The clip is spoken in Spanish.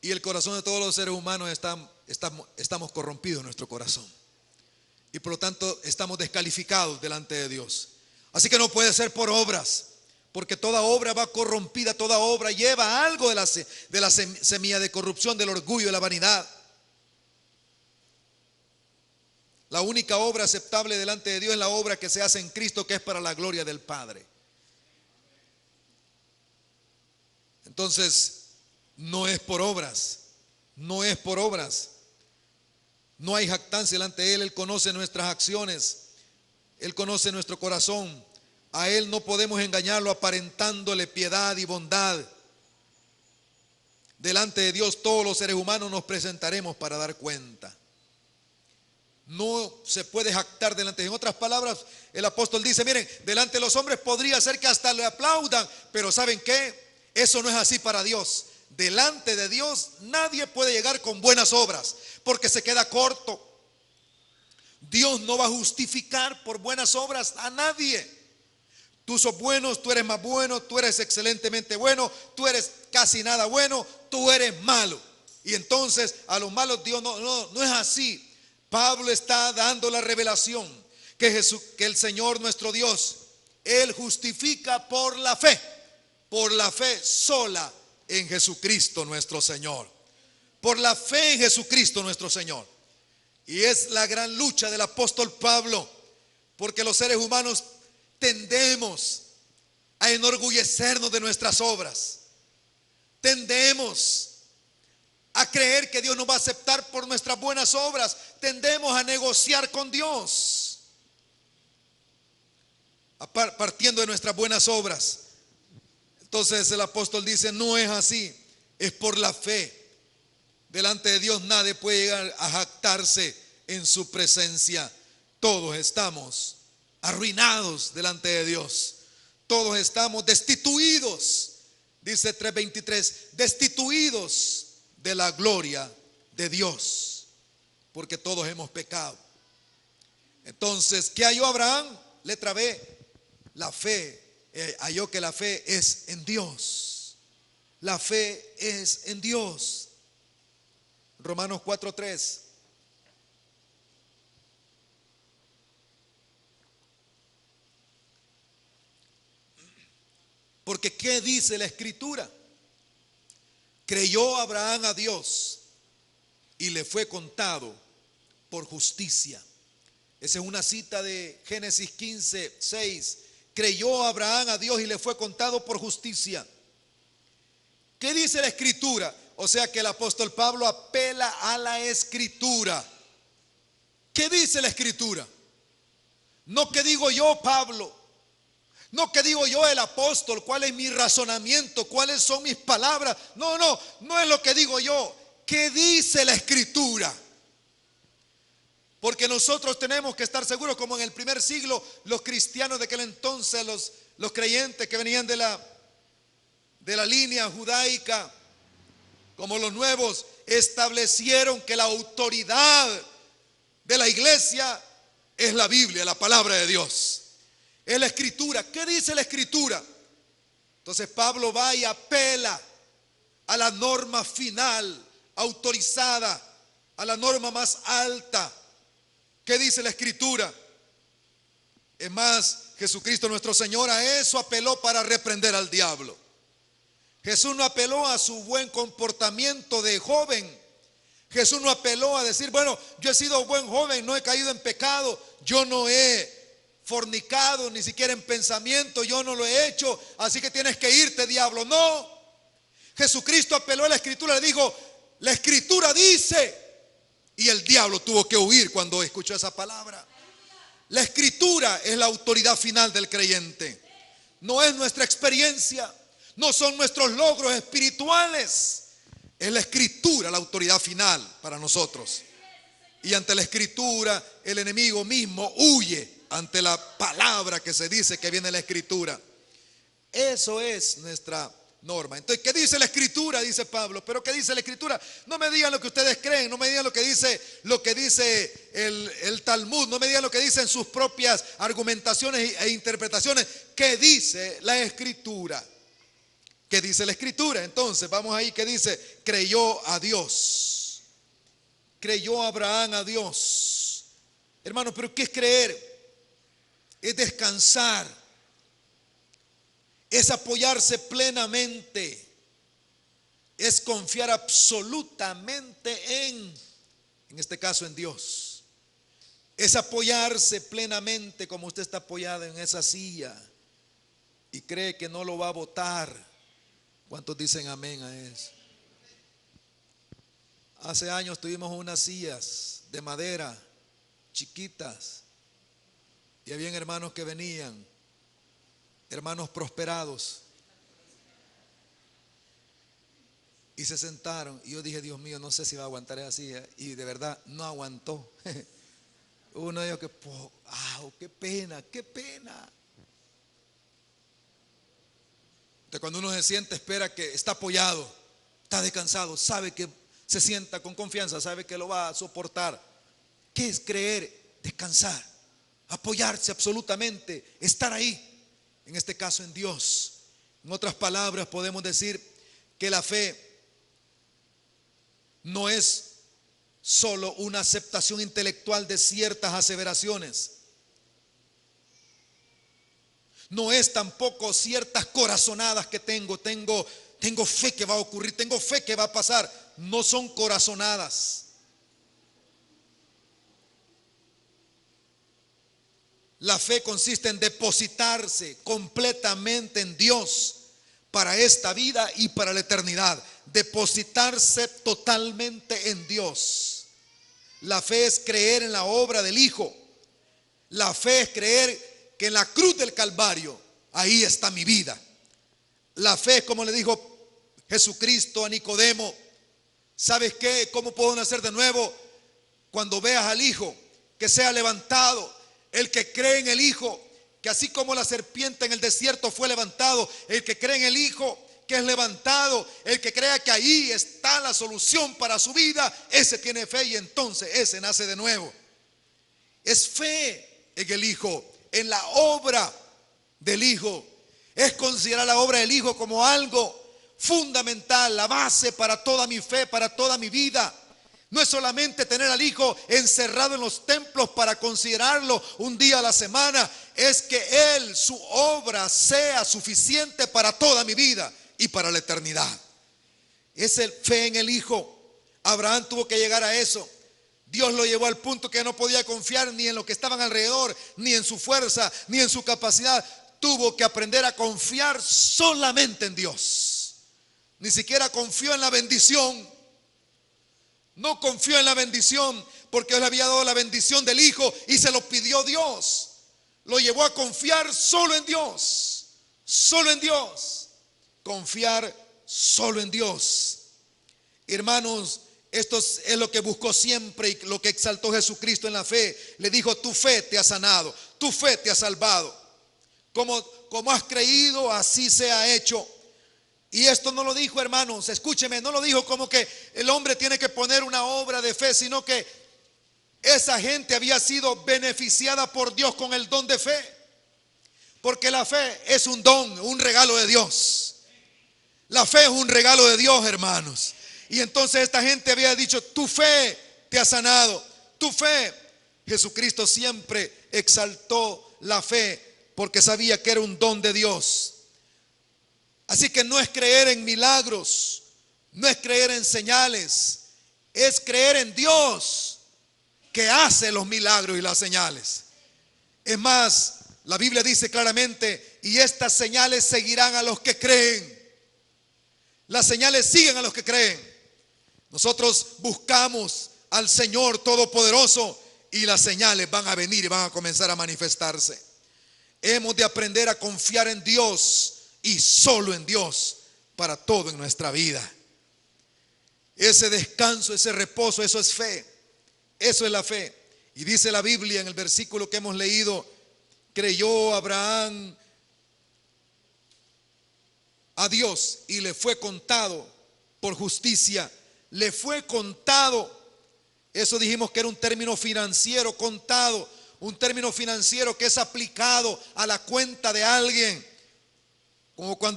Y el corazón de todos los seres humanos estamos corrompidos en nuestro corazón. Y por lo tanto estamos descalificados delante de Dios. Así que no puede ser por obras, porque toda obra va corrompida, toda obra lleva algo de la semilla de corrupción, del orgullo, de la vanidad. La única obra aceptable delante de Dios es la obra que se hace en Cristo, que es para la gloria del Padre. Entonces, no es por obras, no es por obras. No hay jactancia delante de Él. Él conoce nuestras acciones, Él conoce nuestro corazón. A Él no podemos engañarlo aparentándole piedad y bondad. Delante de Dios todos los seres humanos nos presentaremos para dar cuenta. No se puede jactar delante de Él. En otras palabras, el apóstol dice, miren, delante de los hombres podría ser que hasta le aplaudan, pero ¿saben qué? Eso no es así para Dios. Delante de Dios nadie puede llegar con buenas obras, porque se queda corto. Dios no va a justificar por buenas obras a nadie. Tú sos bueno, tú eres más bueno, tú eres excelentemente bueno, tú eres casi nada bueno, tú eres malo. Y entonces a los malos Dios no es así. Pablo está dando la revelación que el Señor nuestro Dios, Él justifica por la fe sola en Jesucristo nuestro Señor. Por la fe en Jesucristo nuestro Señor. Y es la gran lucha del apóstol Pablo, porque los seres humanos tendemos a enorgullecernos de nuestras obras. Tendemos a creer que Dios nos va a aceptar por nuestras buenas obras. Tendemos a negociar con Dios partiendo de nuestras buenas obras. Entonces el apóstol dice, no es así, es por la fe. Delante de Dios nadie puede llegar a jactarse en su presencia. Todos estamos arruinados delante de Dios. Todos estamos destituidos, dice 3:23, destituidos de la gloria de Dios, porque todos hemos pecado. Entonces, ¿qué halló Abraham? Letra B, la fe. Halló que la fe es en Dios. La fe es en Dios. Romanos 4:3. Porque ¿qué dice la Escritura? Creyó Abraham a Dios y le fue contado por justicia. Esa es una cita de Génesis 15:6. Creyó Abraham a Dios y le fue contado por justicia. ¿Qué dice la Escritura? O sea que el apóstol Pablo apela a la Escritura. ¿Qué dice la Escritura? No que digo yo, Pablo. No que digo yo, el apóstol, cuál es mi razonamiento, cuáles son mis palabras. No es lo que digo yo. ¿Qué dice la Escritura? Porque nosotros tenemos que estar seguros, como en el primer siglo, los cristianos de aquel entonces, los creyentes que venían de la línea judaica, como los nuevos, establecieron que la autoridad de la iglesia es la Biblia, la palabra de Dios. Es la Escritura. ¿Qué dice la Escritura? Entonces Pablo va y apela a la norma final, autorizada, a la norma más alta. ¿Qué dice la Escritura? Es más, Jesucristo nuestro Señor a eso apeló para reprender al diablo. Jesús no apeló a su buen comportamiento de joven. Jesús no apeló a decir, bueno, yo he sido buen joven, no he caído en pecado, yo no he fornicado, ni siquiera en pensamiento, yo no lo he hecho, así que tienes que irte, diablo. No, Jesucristo apeló a la Escritura, le dijo, la Escritura dice, y el diablo tuvo que huir cuando escuchó esa palabra. La Escritura es la autoridad final del creyente, no es nuestra experiencia, no son nuestros logros espirituales, es la Escritura la autoridad final para nosotros. Y ante la Escritura el enemigo mismo huye ante la palabra que se dice que viene de la Escritura. Eso es nuestra norma. Entonces, ¿qué dice la Escritura? Dice Pablo. ¿Pero qué dice la Escritura? No me digan lo que ustedes creen, no me digan lo que dice el Talmud, no me digan lo que dicen sus propias argumentaciones e interpretaciones. ¿Qué dice la Escritura? ¿Qué dice la Escritura? Entonces, vamos ahí, ¿qué dice? Creyó a Dios. Creyó Abraham a Dios. Hermano, ¿pero qué es creer? Es descansar. Es apoyarse plenamente. Es confiar absolutamente en este caso en Dios. Es apoyarse plenamente como usted está apoyado en esa silla y cree que no lo va a botar. ¿Cuántos dicen amén a eso? Hace años tuvimos unas sillas de madera chiquitas y habían hermanos que venían, hermanos prosperados, y se sentaron y yo dije, Dios mío, no sé si va a aguantar esa silla, y de verdad no aguantó. Uno de ellos que, qué pena, qué pena. Entonces, cuando uno se siente, espera que está apoyado, está descansado, sabe que se sienta con confianza, sabe que lo va a soportar. ¿Qué es creer? Descansar, apoyarse absolutamente, estar ahí, en este caso en Dios. En otras palabras, podemos decir que la fe no es solo una aceptación intelectual de ciertas aseveraciones. No es tampoco ciertas corazonadas que tengo fe que va a ocurrir, tengo fe que va a pasar. No son corazonadas. La fe consiste en depositarse completamente en Dios para esta vida y para la eternidad. Depositarse totalmente en Dios. La fe es creer en la obra del Hijo. La fe es creer que en la cruz del Calvario, ahí está mi vida. La fe es como le dijo Jesucristo a Nicodemo: ¿sabes qué? ¿Cómo puedo nacer de nuevo? Cuando veas al Hijo que sea levantado. El que cree en el Hijo, que así como la serpiente en el desierto fue levantado, el que cree en el Hijo que es levantado, el que crea que ahí está la solución para su vida, ese tiene fe y entonces ese nace de nuevo. Es fe en el Hijo, en la obra del Hijo. Es considerar la obra del Hijo como algo fundamental, la base para toda mi fe, para toda mi vida. No es solamente tener al Hijo encerrado en los templos para considerarlo un día a la semana. Es que Él, su obra, sea suficiente para toda mi vida y para la eternidad. Es el fe en el Hijo. Abraham tuvo que llegar a eso. Dios lo llevó al punto que no podía confiar ni en lo que estaban alrededor, ni en su fuerza, ni en su capacidad. Tuvo que aprender a confiar solamente en Dios. Ni siquiera confió en la bendición. No confió en la bendición porque Dios le había dado la bendición del Hijo y se lo pidió Dios. Lo llevó a confiar solo en Dios. Solo en Dios. Confiar solo en Dios. Hermanos, esto es lo que buscó siempre y lo que exaltó Jesucristo en la fe. Le dijo: tu fe te ha sanado, tu fe te ha salvado. Como has creído, así se ha hecho. Y esto no lo dijo, hermanos, escúcheme, no lo dijo como que el hombre tiene que poner una obra de fe, sino que esa gente había sido beneficiada por Dios con el don de fe. Porque la fe es un don, un regalo de Dios. La fe es un regalo de Dios, hermanos. Y entonces esta gente había dicho: tu fe te ha sanado, tu fe. Jesucristo siempre exaltó la fe porque sabía que era un don de Dios. Así que no es creer en milagros, no es creer en señales, es creer en Dios que hace los milagros y las señales. Es más, la Biblia dice claramente: y estas señales seguirán a los que creen. Las señales siguen a los que creen. Nosotros buscamos al Señor Todopoderoso y las señales van a venir y van a comenzar a manifestarse. Hemos de aprender a confiar en Dios y solo en Dios para todo en nuestra vida. Ese descanso, ese reposo, eso es fe. Eso es la fe. Y dice la Biblia en el versículo que hemos leído: creyó Abraham a Dios y le fue contado por justicia. Le fue contado. Eso dijimos que era un término financiero, contado. Un término financiero que es aplicado a la cuenta de alguien. Como cuando